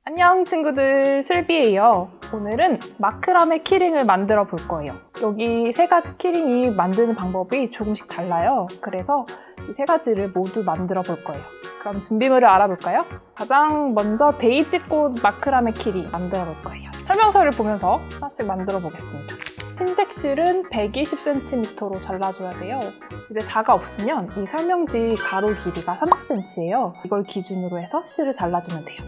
안녕 친구들, 슬비예요. 오늘은 마크라메 키링을 만들어 볼 거예요. 여기 세 가지 키링이 만드는 방법이 조금씩 달라요. 그래서 이 세 가지를 모두 만들어 볼 거예요. 그럼 준비물을 알아볼까요? 가장 먼저 데이지꽃 마크라메 키링 만들어 볼 거예요. 설명서를 보면서 하나씩 만들어 보겠습니다. 흰색 실은 120cm로 잘라줘야 돼요. 이제 다가 없으면 이 설명지 가로 길이가 30cm예요. 이걸 기준으로 해서 실을 잘라주면 돼요.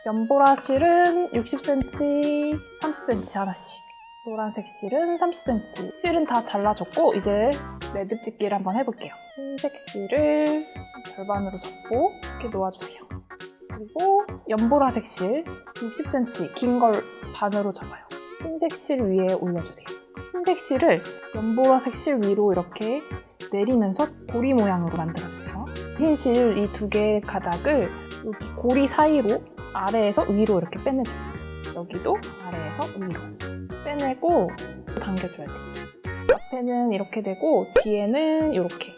연보라 실은 60cm, 30cm 하나씩. 노란색 실은 30cm. 실은 다 잘라줬고 이제 매듭 짓기를 한번 해볼게요. 흰색 실을 절반으로 접고 이렇게 놓아주세요. 그리고 연보라색 실 60cm 긴 걸 반으로 접어요. 흰색 실 위에 올려주세요. 흰색 실을 연보라색 실 위로 이렇게 내리면서 고리 모양으로 만들어주세요. 흰 실 이 두 개의 가닥을 여기 고리 사이로 아래에서 위로 이렇게 빼내주세요. 여기도 아래에서 위로 빼내고 당겨줘야 돼요. 앞에는 이렇게 되고 뒤에는 이렇게.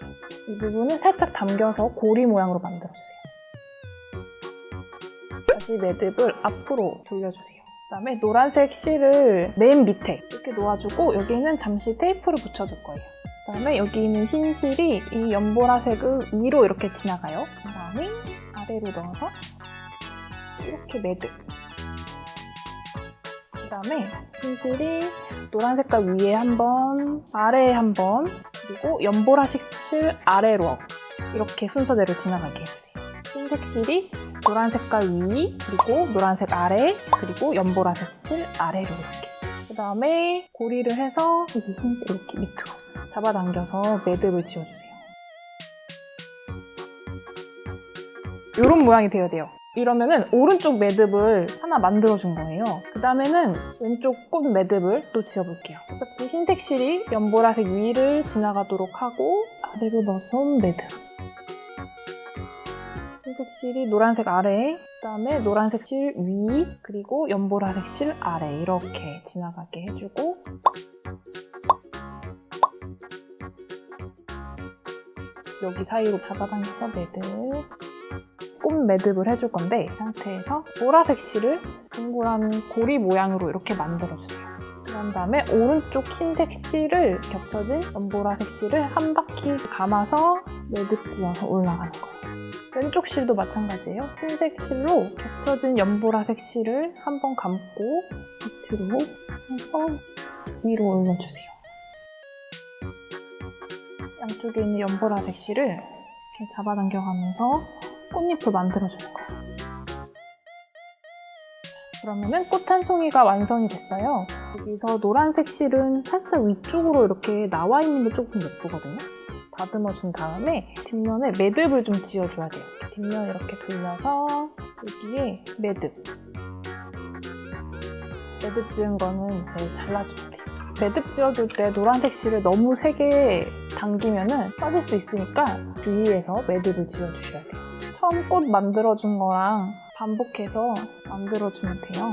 이 부분은 살짝 당겨서 고리 모양으로 만들어주세요. 다시 매듭을 앞으로 돌려주세요. 그 다음에 노란색 실을 맨 밑에 이렇게 놓아주고 여기는 잠시 테이프를 붙여줄 거예요. 그 다음에 여기 있는 흰 실이 이 연보라색을 위로 이렇게 지나가요. 그 다음에 아래로 넣어서 이렇게 매듭. 그 다음에 흰 실이 노란 색깔 위에 한 번, 아래에 한 번, 그리고 연보라색 실 아래로 이렇게 순서대로 지나가게 해주세요. 흰색 실이 노란 색깔 위, 그리고 노란색 아래, 그리고 연보라색 실 아래로 이렇게. 그 다음에 고리를 해서 이렇게 밑으로 잡아당겨서 매듭을 지어주세요. 이런 모양이 되어야 돼요. 이러면은 오른쪽 매듭을 하나 만들어준 거예요. 그 다음에는 왼쪽 꽃 매듭을 또 지어볼게요. 똑같이 흰색 실이 연보라색 위를 지나가도록 하고 아래로 넣어서 매듭. 흰색 실이 노란색 아래, 그 다음에 노란색 실 위, 그리고 연보라색 실 아래 이렇게 지나가게 해주고 여기 사이로 잡아당겨서 매듭. 꽃 매듭을 해줄 건데 이 상태에서 보라색 실을 동그란 고리 모양으로 이렇게 만들어주세요. 그런 다음에 오른쪽 흰색 실을 겹쳐진 연보라색 실을 한 바퀴 감아서 매듭 지어서 올라가는 거예요. 왼쪽 실도 마찬가지예요. 흰색 실로 겹쳐진 연보라색 실을 한 번 감고 밑으로 해서 위로 올려주세요. 양쪽에 있는 연보라색 실을 이렇게 잡아당겨가면서 꽃잎을 만들어주는 거예요. 그러면은 꽃 한 송이가 완성이 됐어요. 여기서 노란색 실은 살짝 위쪽으로 이렇게 나와 있는 게 조금 예쁘거든요. 다듬어준 다음에 뒷면에 매듭을 좀 지어줘야 돼요. 뒷면 이렇게 돌려서 여기에 매듭. 매듭 지은 거는 이제 잘라주면 돼요. 매듭 지어줄 때 노란색 실을 너무 세게 당기면은 빠질 수 있으니까 주의해서 매듭을 지어주셔야 돼요. 처음 꽃 만들어준 거랑 반복해서 만들어주면 돼요.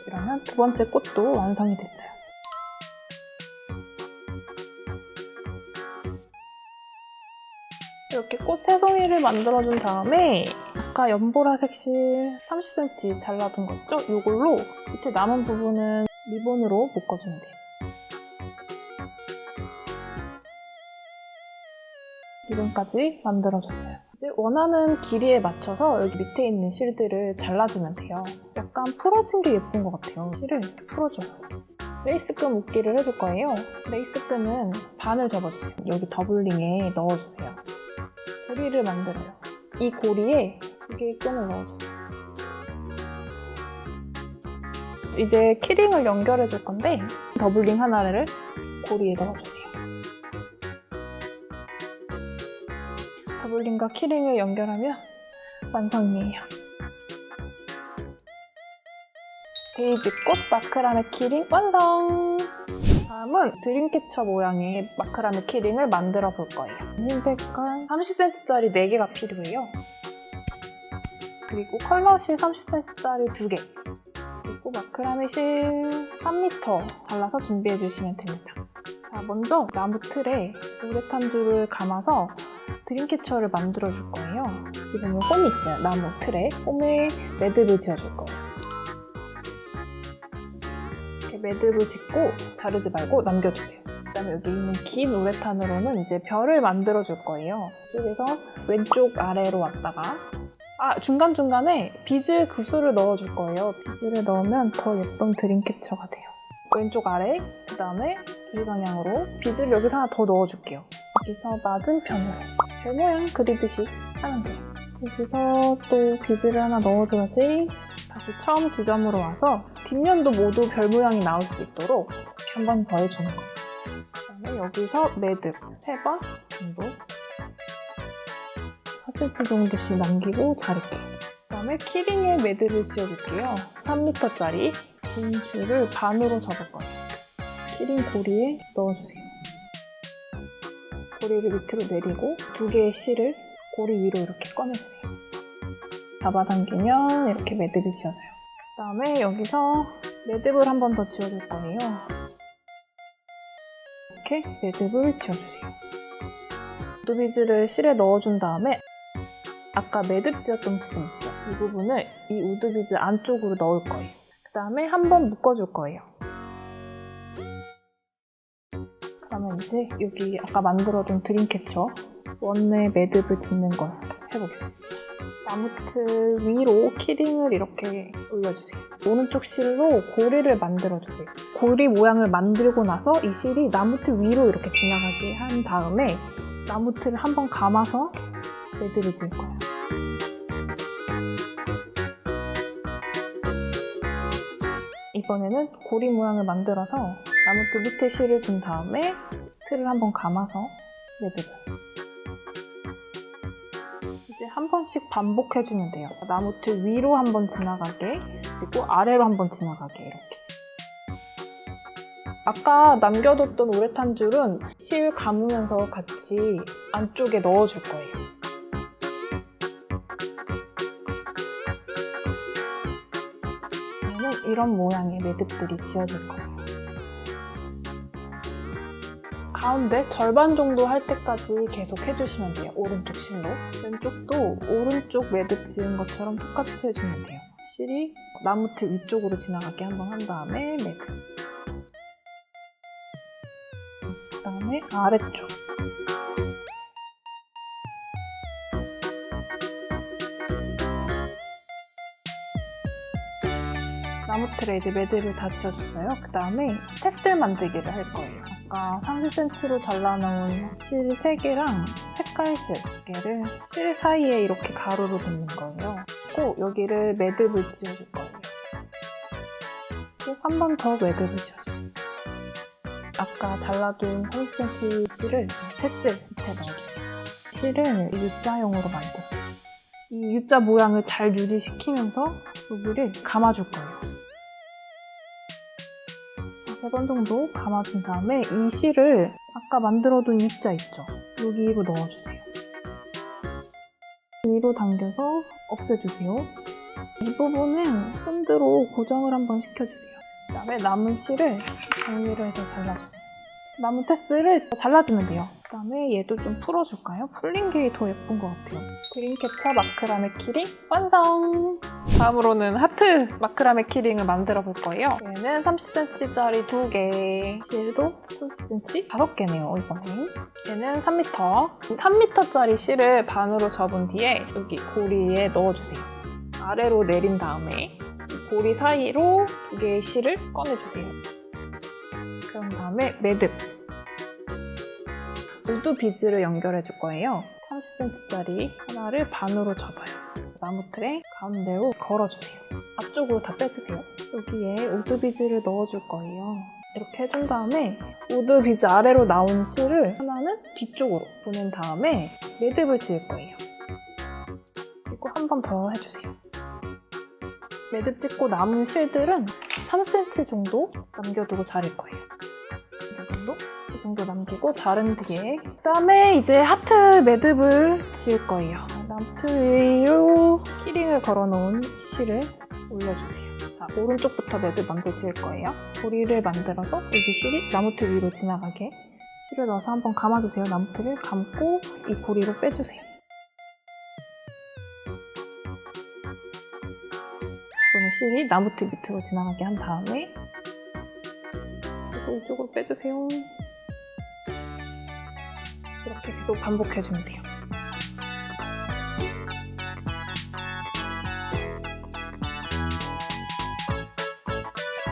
이러면 두 번째 꽃도 완성이 됐어요. 이렇게 꽃 세 송이를 만들어준 다음에 아까 연보라색 실 30cm 잘라둔 거 있죠? 이걸로 밑에 남은 부분은 리본으로 묶어주면 돼요. 리본까지 만들어줬어요. 이제 원하는 길이에 맞춰서 여기 밑에 있는 실들을 잘라주면 돼요. 약간 풀어진 게 예쁜 것 같아요. 실을 이렇게 풀어줘요. 레이스끈 묶기를 해줄 거예요. 레이스끈은 반을 접어주세요. 여기 더블링에 넣어주세요. 고리를 만들어요. 이 고리에 2개의 끈을 넣어주세요. 이제 키링을 연결해 줄 건데 더블링 하나를 고리에 넣어주세요. 더블링과 키링을 연결하면 완성이에요. 데이지꽃 마크라메 키링 완성! 다음은 드림캐쳐 모양의 마크라메 키링을 만들어 볼 거예요. 흰 색깔 30cm짜리 4개가 필요해요. 그리고 컬러실 30cm짜리 2개. 그리고 마크라메 실 3m 잘라서 준비해 주시면 됩니다. 자, 먼저 나무 틀에 우레탄 줄을 감아서 드림캐쳐를 만들어 줄 거예요. 지금 홈이 있어요. 나무 틀에 홈에 매듭을 지어 줄 거예요. 이렇게 매듭을 짓고 자르지 말고 남겨주세요. 그 다음에 여기 있는 긴 우레탄으로는 이제 별을 만들어 줄 거예요. 그래서 왼쪽 아래로 왔다가 중간중간에 비즈 구슬을 넣어 줄 거예요. 비즈를 넣으면 더 예쁜 드림캐쳐가 돼요. 왼쪽 아래, 그 다음에 이 방향으로 비즈를 여기서 하나 더 넣어 줄게요. 여기서 맞은편으로 별 모양 그리듯이 하면 돼요. 여기서 또 비즈를 하나 넣어줘야지 다시 처음 지점으로 와서 뒷면도 모두 별 모양이 나올 수 있도록 한 번 더 해주는 거예요. 그 다음에 여기서 매듭 3번 정도 4cm 정도씩 남기고 자를게요. 그 다음에 키링에 매듭을 지어줄게요. 3m짜리 긴 줄을 반으로 접을 거예요. 키링 고리에 넣어주세요. 고리를 밑으로 내리고 2개의 실을 고리 위로 이렇게 꺼내주세요. 잡아당기면 이렇게 매듭이 지어져요. 그 다음에 여기서 매듭을 한 번 더 지어줄 거예요. 이렇게 매듭을 지어주세요. 우드비즈를 실에 넣어준 다음에 아까 매듭 지었던 부분 있죠? 이 부분을 이 우드비즈 안쪽으로 넣을 거예요. 그 다음에 한 번 묶어줄 거예요. 그러면 이제 여기 아까 만들어둔 드림캐쳐 원에 매듭을 짓는 걸 해보겠습니다. 나무틀 위로 키링을 이렇게 올려주세요. 오른쪽 실로 고리를 만들어주세요. 고리 모양을 만들고 나서 이 실이 나무틀 위로 이렇게 지나가게 한 다음에 나무틀을 한번 감아서 매듭을 지을 거예요. 이번에는 고리 모양을 만들어서 나무틀 밑에 실을 둔 다음에 틀을 한번 감아서 매듭을. 이제 한 번씩 반복해주면 돼요. 나무틀 위로 한번 지나가게, 그리고 아래로 한번 지나가게 이렇게. 아까 남겨뒀던 우레탄 줄은 실 감으면서 같이 안쪽에 넣어줄 거예요. 그러면 이런 모양의 매듭들이 지어질 거예요. 가운데 절반 정도 할 때까지 계속 해주시면 돼요. 오른쪽 실로. 왼쪽도 오른쪽 매듭 지은 것처럼 똑같이 해주면 돼요. 실이 나무틀 위쪽으로 지나가게 한번 한 다음에 매듭. 그 다음에 아래쪽. 나무틀에 이제 매듭을 다 지어줬어요. 그 다음에 테슬 만들기를 할 거예요. 아까 30cm로 잘라놓은 실 3개랑 색깔 실 4개를 실 사이에 이렇게 가로로 넣는 거예요. 그리고 여기를 매듭을 지어줄 거예요. 또 한 번 더 매듭을 지어주세요. 아까 잘라둔 30cm 실을 테슬 밑에 넣어주세요. 실을 U자형으로 만들어요. 이 U자 모양을 잘 유지시키면서 여기를 감아줄 거예요. 3번 정도 감아준 다음에 이 실을 아까 만들어둔 U자 있죠? 여기로 넣어주세요. 위로 당겨서 없애주세요. 이 부분은 손으로 고정을 한번 시켜주세요. 그 다음에 남은 실을 정리를 해서 잘라주세요. 남은 테슬을 잘라주면 돼요. 그 다음에 얘도 좀 풀어줄까요? 풀린 게 더 예쁜 것 같아요. 드림캐쳐 마크라메 키링 완성! 다음으로는 하트 마크라메 키링을 만들어 볼 거예요. 얘는 30cm짜리 2개, 실도 30cm 5개네요, 이번엔. 얘는 3m. 3m짜리 실을 반으로 접은 뒤에 여기 고리에 넣어주세요. 아래로 내린 다음에 고리 사이로 2개의 실을 꺼내주세요. 그런 다음에 매듭. 우드 비즈를 연결해 줄 거예요. 30cm짜리 하나를 반으로 접어요. 나무틀에 가운데로 걸어주세요. 앞쪽으로 다 빼주세요. 여기에 우드 비즈를 넣어줄 거예요. 이렇게 해준 다음에 우드 비즈 아래로 나온 실을 하나는 뒤쪽으로 보낸 다음에 매듭을 지을 거예요. 그리고 한 번 더 해주세요. 매듭 찍고 남은 실들은 3cm 정도 남겨두고 자를 거예요. 이 정도 남기고 자른 뒤에 그다음에 이제 하트 매듭을 지을 거예요. 나무틀 위로 키링을 걸어놓은 실을 올려주세요. 자, 오른쪽부터 매듭 먼저 지을 거예요. 고리를 만들어서 여기 실이 나무틀 위로 지나가게 실을 넣어서 한번 감아주세요. 나무틀을 감고 이 고리로 빼주세요. 이거는 실이 나무틀 밑으로 지나가게 한 다음에 그리고 이쪽으로 빼주세요. 이렇게 계속 반복해주면 돼요.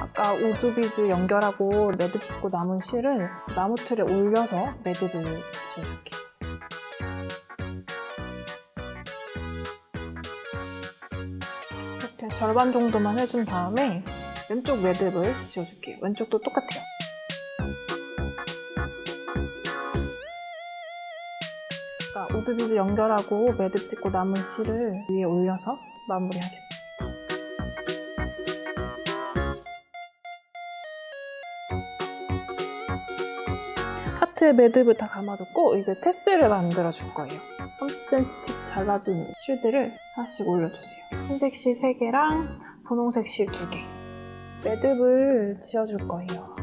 아까 우드 비즈 연결하고 매듭 짓고 남은 실을 나무틀에 올려서 매듭을 지어줄게요. 이렇게 절반 정도만 해준 다음에 왼쪽 매듭을 지어줄게요. 왼쪽도 똑같아요. 우드 비즈 연결하고 매듭 짓고 남은 실을 위에 올려서 마무리하겠습니다. 하트 매듭을 다 감아줬고 이제 테스를 만들어 줄 거예요. 30cm 잘라준 실들을 하나씩 올려주세요. 흰색 실 3개랑 분홍색 실 2개. 매듭을 지어줄 거예요.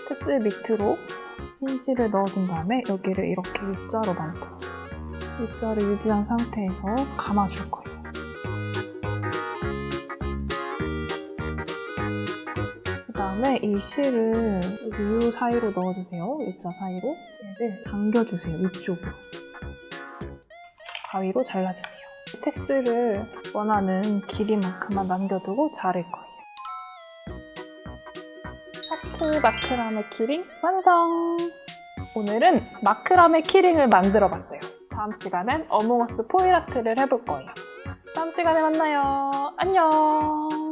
테스 밑으로 흰 실을 넣어준 다음에 여기를 이렇게 U자로 만들어 U자를 유지한 상태에서 감아줄 거예요. 그 다음에 이 실을 여기 U 사이로 넣어주세요. U자 사이로. 얘를 당겨주세요. 위쪽으로. 가위로 잘라주세요. 테스를 원하는 길이만큼만 남겨두고 자를 거예요. 하트 마크라메 키링 완성! 오늘은 마크라메 키링을 만들어봤어요. 다음 시간엔 어몽어스 포일 아트를 해볼 거예요. 다음 시간에 만나요. 안녕!